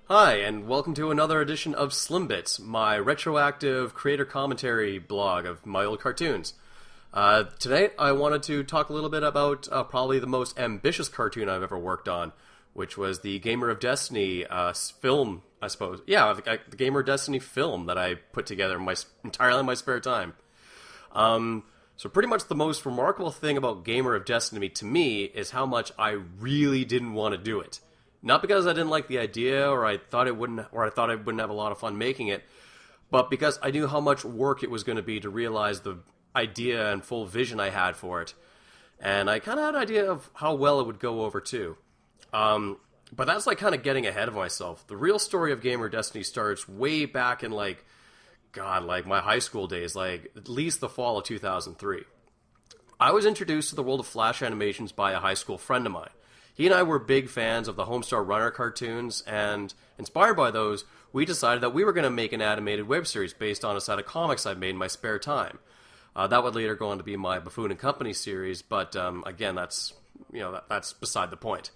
Hi, and welcome to another edition of SlimBits, my retroactive creator commentary blog of my old cartoons. Today, I wanted to talk a little bit about probably the most ambitious cartoon I've ever worked on, which was the Gamer of Destiny film, I suppose. Yeah, the Gamer of Destiny film that I put together entirely in my spare time. So pretty much the most remarkable thing about Gamer of Destiny to me is how much I really didn't want to do it. Not because I didn't like the idea, or I thought I wouldn't have a lot of fun making it, but because I knew how much work it was going to be to realize the idea and full vision I had for it. And I kind of had an idea of how well it would go over too. But that's like kind of getting ahead of myself. The real story of Gamer Destiny starts way back in my high school days, like at least the fall of 2003. I was introduced to the world of Flash animations by a high school friend of mine. He and I were big fans of the Homestar Runner cartoons, and inspired by those, we decided that we were going to make an animated web series based on a set of comics I made in my spare time. That would later go on to be my Buffoon and Company series, but again, that's beside the point.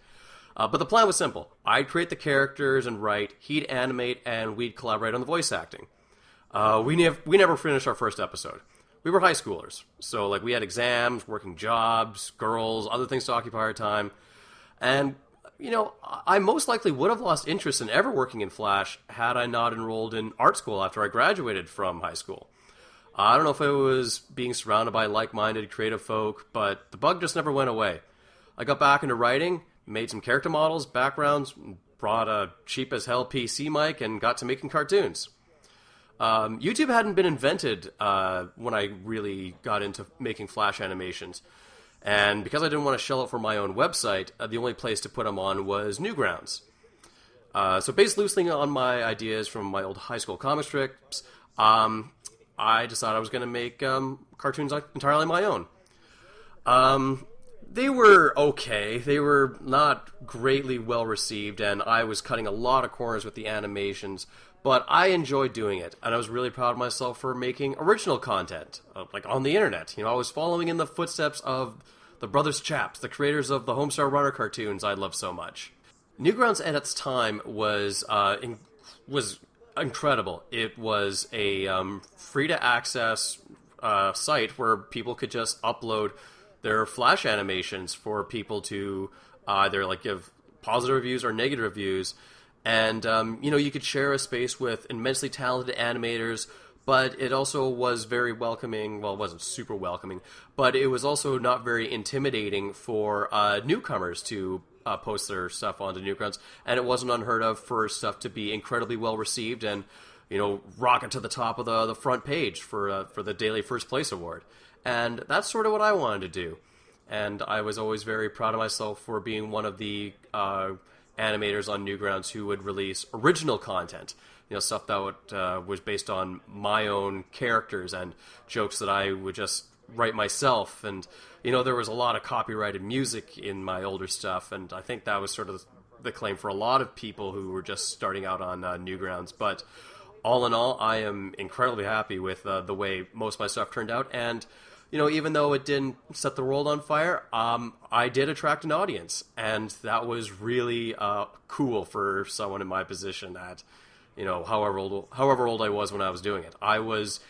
But the plan was simple. I'd create the characters and write, he'd animate, and we'd collaborate on the voice acting. We never finished our first episode. We were high schoolers, so we had exams, working jobs, girls, other things to occupy our time. And, I most likely would have lost interest in ever working in Flash had I not enrolled in art school after I graduated from high school. I don't know if it was being surrounded by like-minded creative folk, but the bug just never went away. I got back into writing, made some character models, backgrounds, brought a cheap-as-hell PC mic, and got to making cartoons. YouTube hadn't been invented when I really got into making Flash animations. And because I didn't want to shell out for my own website, the only place to put them on was Newgrounds. So based loosely on my ideas from my old high school comic strips, I decided I was going to make cartoons entirely my own. They were okay. They were not greatly well received, and I was cutting a lot of corners with the animations, but I enjoyed doing it, and I was really proud of myself for making original content, on the internet. I was following in the footsteps of the Brothers Chaps, the creators of the Homestar Runner cartoons I love so much. Newgrounds at its time was incredible. It was a free-to-access site where people could just upload their Flash animations for people to either give positive reviews or negative reviews. And, you could share a space with immensely talented animators, but it also was very welcoming. Well, it wasn't super welcoming, but it was also not very intimidating for newcomers to post their stuff onto Newgrounds, and it wasn't unheard of for stuff to be incredibly well received and, rocket to the top of the front page for the Daily First Place Award. And that's sort of what I wanted to do. And I was always very proud of myself for being one of the animators on Newgrounds who would release original content, stuff that was based on my own characters and jokes that I would just write myself. And, there was a lot of copyrighted music in my older stuff, and I think that was sort of the claim for a lot of people who were just starting out on Newgrounds. But all in all, I am incredibly happy with the way most of my stuff turned out, and even though it didn't set the world on fire, I did attract an audience, and that was really cool for someone in my position at, however old I was when I was doing it. I was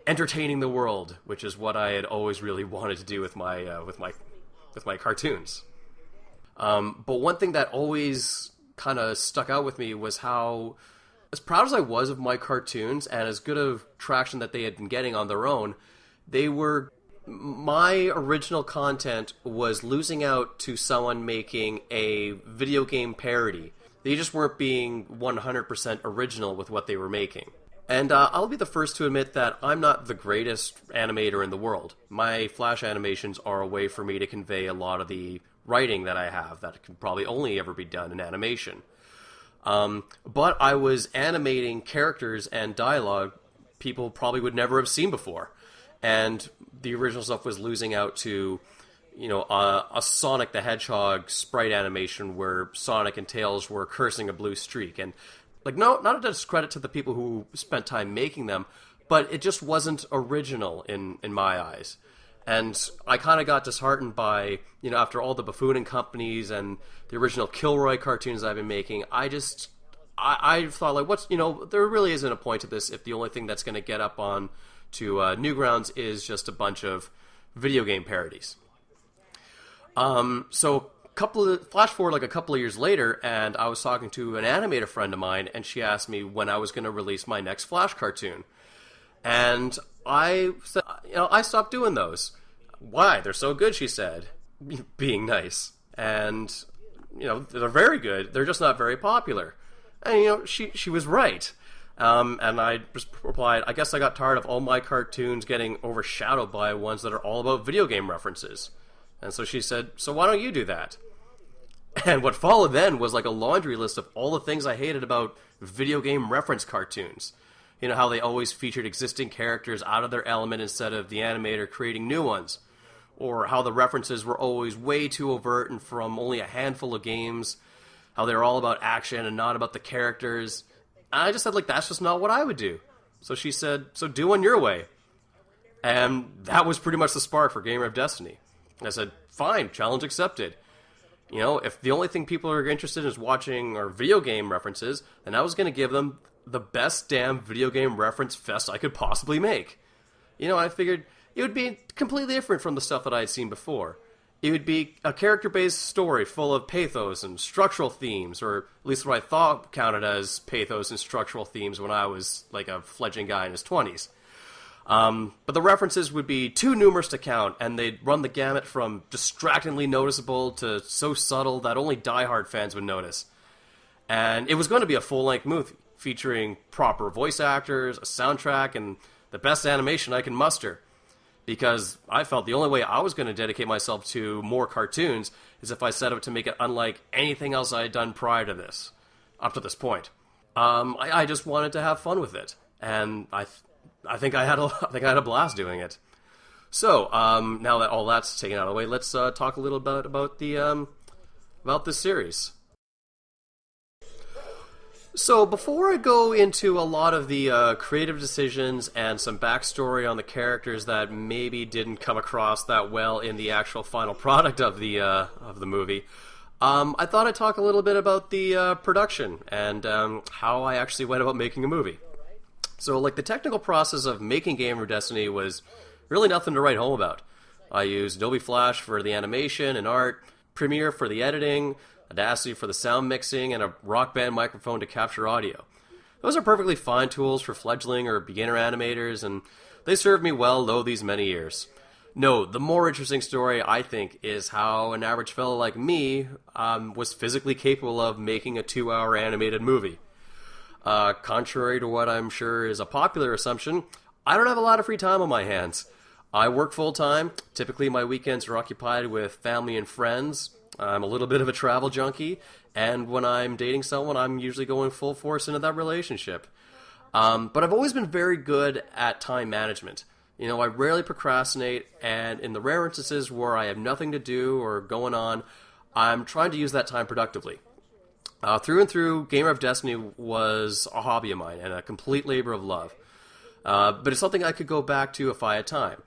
entertaining the world, which is what I had always really wanted to do with my cartoons. But one thing that always kind of stuck out with me was how, as proud as I was of my cartoons and as good of traction that they had been getting on their own, my original content was losing out to someone making a video game parody. They just weren't being 100% original with what they were making. And I'll be the first to admit that I'm not the greatest animator in the world. My Flash animations are a way for me to convey a lot of the writing that I have that can probably only ever be done in animation. But I was animating characters and dialogue people probably would never have seen before. And the original stuff was losing out to, a Sonic the Hedgehog sprite animation where Sonic and Tails were cursing a blue streak. And, not a discredit to the people who spent time making them, but it just wasn't original in my eyes. And I kind of got disheartened by, after all the Buffoon and Companies and the original Kilroy cartoons I've been making, I I thought, like, there really isn't a point to this if the only thing that's going to get up on to Newgrounds is just a bunch of video game parodies. So flash forward like a couple of years later, and I was talking to an animator friend of mine, and she asked me when I was going to release my next Flash cartoon. And I said, I stopped doing those. Why? They're so good, she said, being nice. And, they're very good. They're just not very popular. And, she was right. And I just replied, I guess I got tired of all my cartoons getting overshadowed by ones that are all about video game references. And so she said, so why don't you do that? And what followed then was like a laundry list of all the things I hated about video game reference cartoons. How they always featured existing characters out of their element instead of the animator creating new ones. Or how the references were always way too overt and from only a handful of games. How they were all about action and not about the characters. And I just said, that's just not what I would do. So she said, so do one your way. And that was pretty much the spark for Gamer of Destiny. I said, fine, challenge accepted. If the only thing people are interested in is watching our video game references, then I was going to give them the best damn video game reference fest I could possibly make. I figured it would be completely different from the stuff that I had seen before. It would be a character-based story full of pathos and structural themes, or at least what I thought counted as pathos and structural themes when I was like a fledgling guy in his 20s. But the references would be too numerous to count, and they'd run the gamut from distractingly noticeable to so subtle that only diehard fans would notice. And it was going to be a full-length movie, featuring proper voice actors, a soundtrack, and the best animation I can muster. Because I felt the only way I was going to dedicate myself to more cartoons is if I set out to make it unlike anything else I had done prior to this, up to this point. I just wanted to have fun with it, and I think I had a blast doing it. So now that all that's taken out of the way, let's talk a little bit about this series. So before I go into a lot of the creative decisions and some backstory on the characters that maybe didn't come across that well in the actual final product of the movie, I thought I'd talk a little bit about the production and how I actually went about making a movie. So, the technical process of making Gamer of Destiny was really nothing to write home about. I used Adobe Flash for the animation and art, Premiere for the editing, Audacity for the sound mixing, and a Rock Band microphone to capture audio. Those are perfectly fine tools for fledgling or beginner animators, and they served me well though these many years. No, the more interesting story, I think, is how an average fellow like me was physically capable of making a 2-hour animated movie. Contrary to what I'm sure is a popular assumption, I don't have a lot of free time on my hands. I work full-time. Typically my weekends are occupied with family and friends. I'm a little bit of a travel junkie, and when I'm dating someone, I'm usually going full force into that relationship. But I've always been very good at time management. I rarely procrastinate, and in the rare instances where I have nothing to do or going on, I'm trying to use that time productively. Through and through, Gamer of Destiny was a hobby of mine and a complete labor of love. But it's something I could go back to if I had time.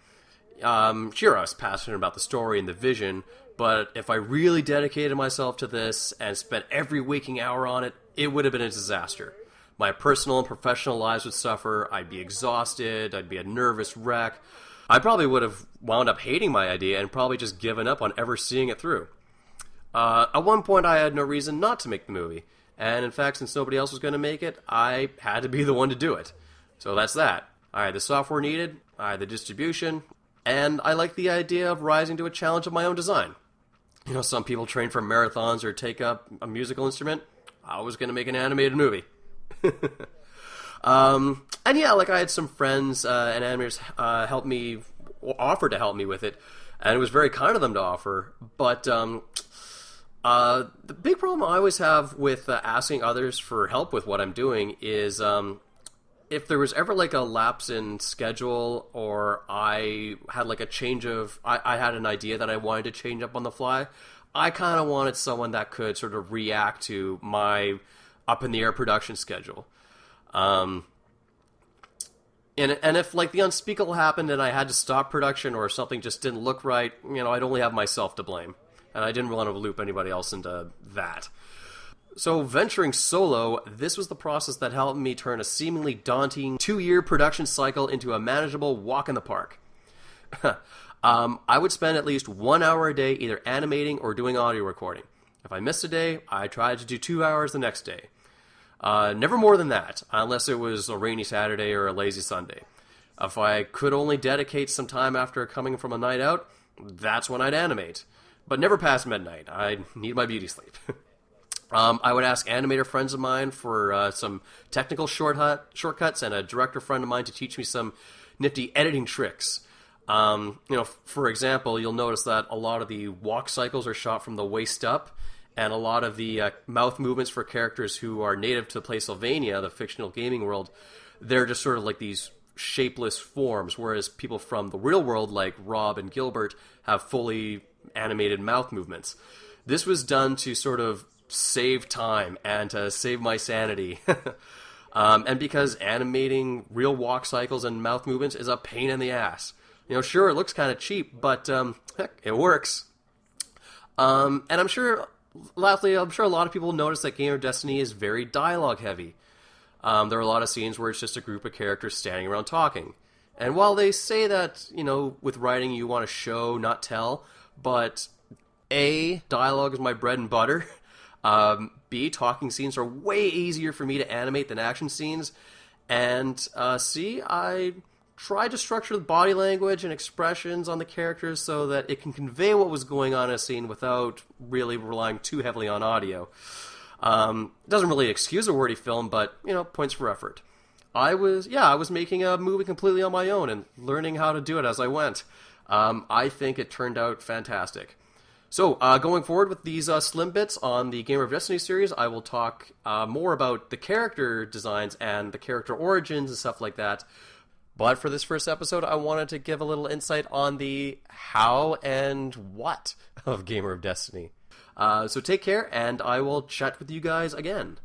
Sure, I was passionate about the story and the vision, but if I really dedicated myself to this and spent every waking hour on it, it would have been a disaster. My personal and professional lives would suffer, I'd be exhausted, I'd be a nervous wreck. I probably would have wound up hating my idea and probably just given up on ever seeing it through. At one point, I had no reason not to make the movie, and in fact, since nobody else was going to make it, I had to be the one to do it. So that's that. I had the software needed, I had the distribution, and I liked the idea of rising to a challenge of my own design. Some people train for marathons or take up a musical instrument. I was going to make an animated movie. And yeah, I had some friends and animators offer to help me with it, and it was very kind of them to offer, but the big problem I always have with asking others for help with what I'm doing is if there was ever a lapse in schedule, or I had a change of, I had an idea that I wanted to change up on the fly, I kind of wanted someone that could sort of react to my up-in-the-air production schedule. And if the unspeakable happened and I had to stop production or something just didn't look right, I'd only have myself to blame. And I didn't want to loop anybody else into that. So venturing solo, this was the process that helped me turn a seemingly daunting 2-year production cycle into a manageable walk in the park. I would spend at least 1 hour a day either animating or doing audio recording. If I missed a day, I tried to do 2 hours the next day. Never more than that, unless it was a rainy Saturday or a lazy Sunday. If I could only dedicate some time after coming from a night out, that's when I'd animate. But never past midnight. I need my beauty sleep. I would ask animator friends of mine for some technical shortcuts and a director friend of mine to teach me some nifty editing tricks. For example, you'll notice that a lot of the walk cycles are shot from the waist up, and a lot of the mouth movements for characters who are native to Playsylvania, the fictional gaming world, they're just sort of like these shapeless forms, whereas people from the real world, like Rob and Gilbert, have fully animated mouth movements. This was done to sort of save time and to save my sanity. And because animating real walk cycles and mouth movements is a pain in the ass. Sure, it looks kind of cheap, but heck, it works. And I'm sure a lot of people notice that Game of Destiny is very dialogue heavy. There are a lot of scenes where it's just a group of characters standing around talking. And while they say that, with writing you want to show, not tell, but A, dialogue is my bread and butter. B, talking scenes are way easier for me to animate than action scenes. And C, I try to structure the body language and expressions on the characters so that it can convey what was going on in a scene without really relying too heavily on audio. It doesn't really excuse a wordy film, but, points for effort. I was making a movie completely on my own and learning how to do it as I went. I think it turned out fantastic. So, going forward with these SlimBits on the Game of Destiny series, I will talk more about the character designs and the character origins and stuff like that. But for this first episode, I wanted to give a little insight on the how and what of Gamer of Destiny. So take care, and I will chat with you guys again.